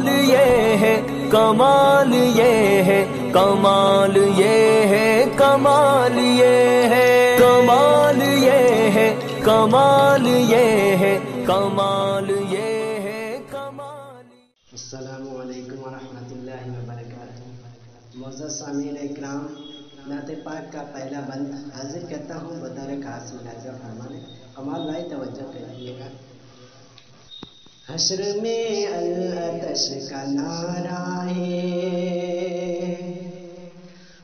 کمال یہ ہے، کمال یہ ہے، کمال یہ ہے، کمال یہ ہے، کمال یہ ہے، کمال یہ ہے، کمال یہ ہے، کمال۔ السلام علیکم ورحمۃ اللہ وبرکاتہ۔ معزز سامعین اکرام، نعت پاک کا پہلا بند حاضر کرتا ہوں بطور خاص ملاحظہ فرمانے۔ کمال بھائی توجہ کریے گا۔ حشر میں العطش کا نعرہ ہے،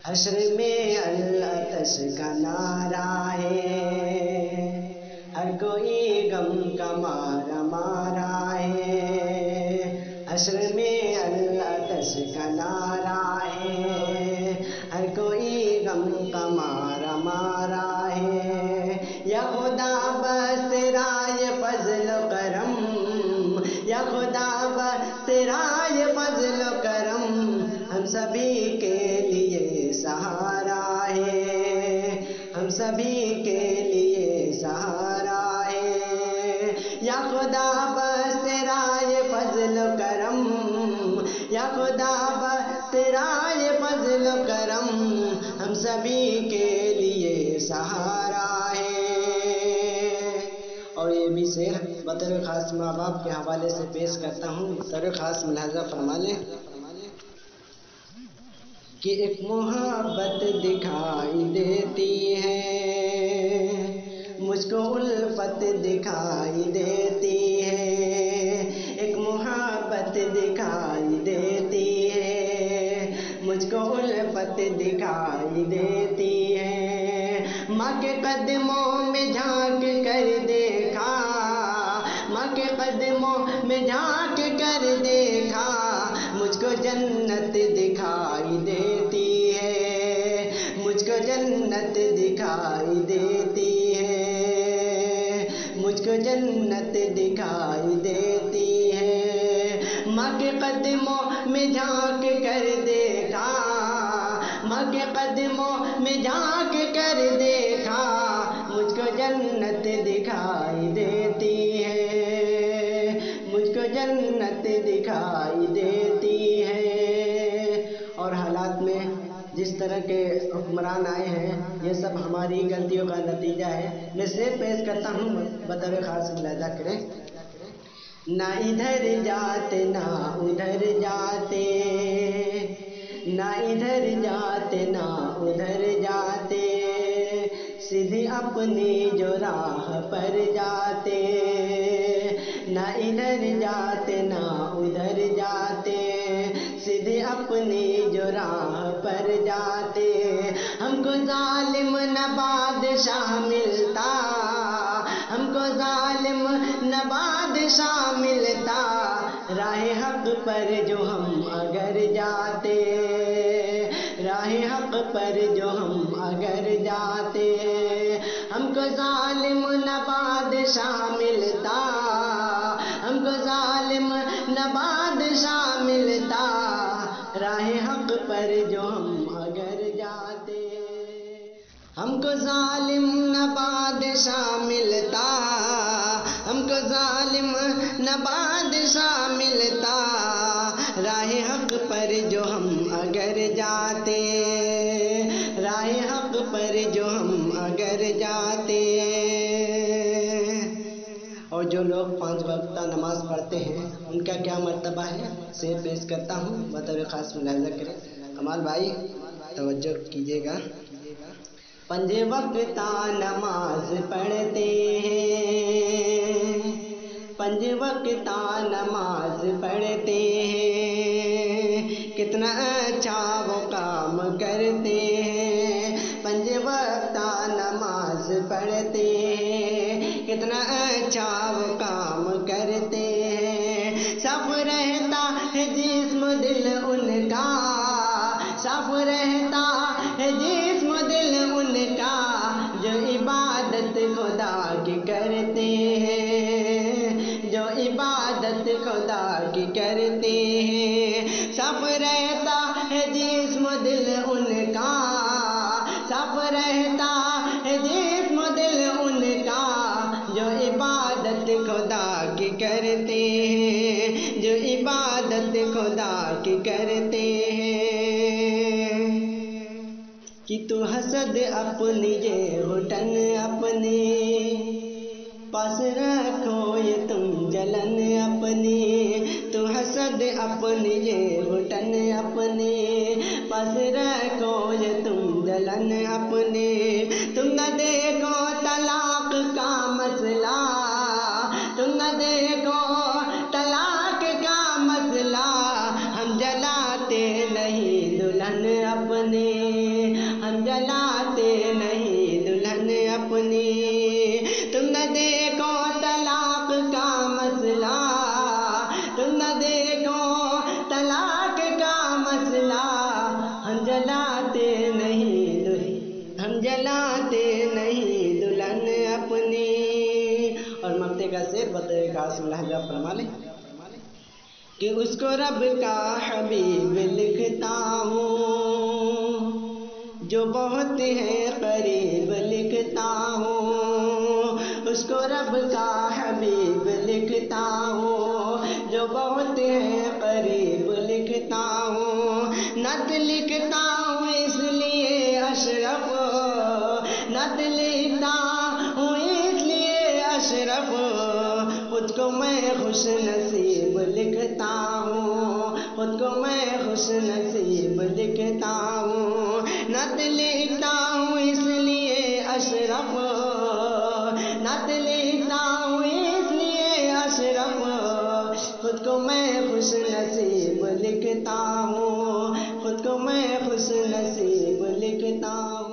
حشر میں العطش کا نعرہ ہے، ہر کوئی غم کا مارا مارا ہے، حشر میں العطش کا نعرہ ہے، ہر کوئی غم کا مارا مارا ہے، یا خدا بس رائے فضل و کرم، یا خدا بس رائے فضل و کرم، ہم سبھی کے لیے سہارا ہے، ہم سبھی کے لیے سہارا ہے، یا خدا بس رائے فضل و کرم، یا خدا بس رائے فضل و کرم، ہم سبھی کے لیے سہارا ہے۔ اور یہ بھی شعر بطور خاص ماں باپ کے حوالے سے پیش کرتا ہوں، بطور خاص ملاحظہ فرما لیں کہ ایک محبت دکھائی دیتی ہے، مجھ کو الفت دکھائی دیتی ہے، ایک محبت دکھائی دیتی ہے، مجھ کو الفت دکھائی دیتی ہے، ماں کے قدموں میں جھانک کر دیکھا، ماں کے قدموں میں جھانک کر دیکھا، مجھ کو جنت دکھائی دیتی ہے، مجھ کو جنت دکھائی دیتی ہے، مجھ کو جنت دکھائی دیتی ہے، ماں کے قدموں میں جھانک کر دیکھا، ماں کے قدموں میں جھانک کر دیکھا، مجھ کو جنت دکھائی دیتی ہے، مجھ کو جنت دکھائی دیتی ہے۔ اور حالات میں جس طرح کے حکمران آئے ہیں، یہ سب ہماری غلطیوں کا نتیجہ ہے۔ میں شعر پیش کرتا ہوں، بطور خاص ملاحظہ کریں۔ نہ ادھر جاتے نہ ادھر جاتے، نہ ادھر جاتے نہ ادھر جاتے، سیدھی اپنی جو راہ پر جاتے، نہ ادھر جاتے نہ ادھر جاتے، سیدھی اپنی جو راہ پر جاتے، ہم کو ظالم نہ بادشاہ ملتا، ہم کو ظالم نہ بادشاہ ملتا، راہ حق پر جو ہم اگر جاتے، راہ حق پر جو ہم اگر جاتے، ہم کو ظالم نہ بادشاہ ملتا، ہم کو ظالم نہ بادشاہ ملتا، راہ حق پر جو ہم اگر جاتے، ہم کو ظالم نہ بادشاہ ملتا، ہم کو ظالم نہ بادشاہ ملتا، راہ حق پر جو ہم اگر جاتے، راہ حق پر جو ہم اگر جاتے۔ اور جو لوگ 5 وقتہ نماز پڑھتے ہیں ان کا کیا مرتبہ ہے، شعر پیش کرتا ہوں، بطور خاص ملاحظہ کریں۔ کمال بھائی توجہ کیجیے گا۔ 5 وقتہ نماز پڑھتے ہیں، 5 وقتہ نماز پڑھتے ہیں، کتنا اچھا وہ کام کرتے ہیں، 5 وقتہ نماز پڑھتے ہیں، کتنا اچھا وہ کام کرتے ہیں، صاف رہتا ہے جسم دل ان کا، صاف رہتا ہے جسم دل ان کا، جو عبادت خدا کی کرتے ہیں، جو عبادت خدا کی کرتے ہیں، صاف رہتا ہے جسم دل ان کا، صاف رہتا ہے جسم دل ان کا، جو عبادت خدا کی کرتے ہیں، جو عبادت عبادت خدا کی کرتے ہیں کہ تو حسد اپنی یہ گھٹن اپنی پاس رکھو یہ تم جلن اپنی تو حسد اپنی یہ گھٹن اپنی پاس رکھو یہ تم جلن اپنی تم نہ دیکھو طلاق کا مسئلہ تم نہ دیکھو طلاق کا مسئلہ ہم جلاتے نہیں دلہن اپنی ہم جلاتے نہیں دلہن اپنی تم نہ دیکھو طلاق کا مسئلہ تم نہ دیکھو طلاق کا مسئلہ ہم جلاتے نہیں دلہن اپنی. اور مقطع کا شعر بطور خاص لہجہ فرما لیں کہ اس کو رب کا حبیب لکھتا ہوں جو بہت ہے قریب لکھتا ہوں اس کو رب کا حبیب لکھتا ہوں جو بہت ہے قریب لکھتا ہوں نعت لکھتا ہوں اس لیے اشرف نعت لکھتا ہوں اس لیے اشرف خود کو میں خوش نصیب لکھتا ہوں خود کو میں خوش نصیب لکھتا ہوں نعت لکھتا ہوں اس لیے اشرف نعت لکھتا ہوں اس لیے اشرف خود کو میں خوش نصیب لکھتا ہوں خود کو میں خوش نصیب لکھتا ہوں.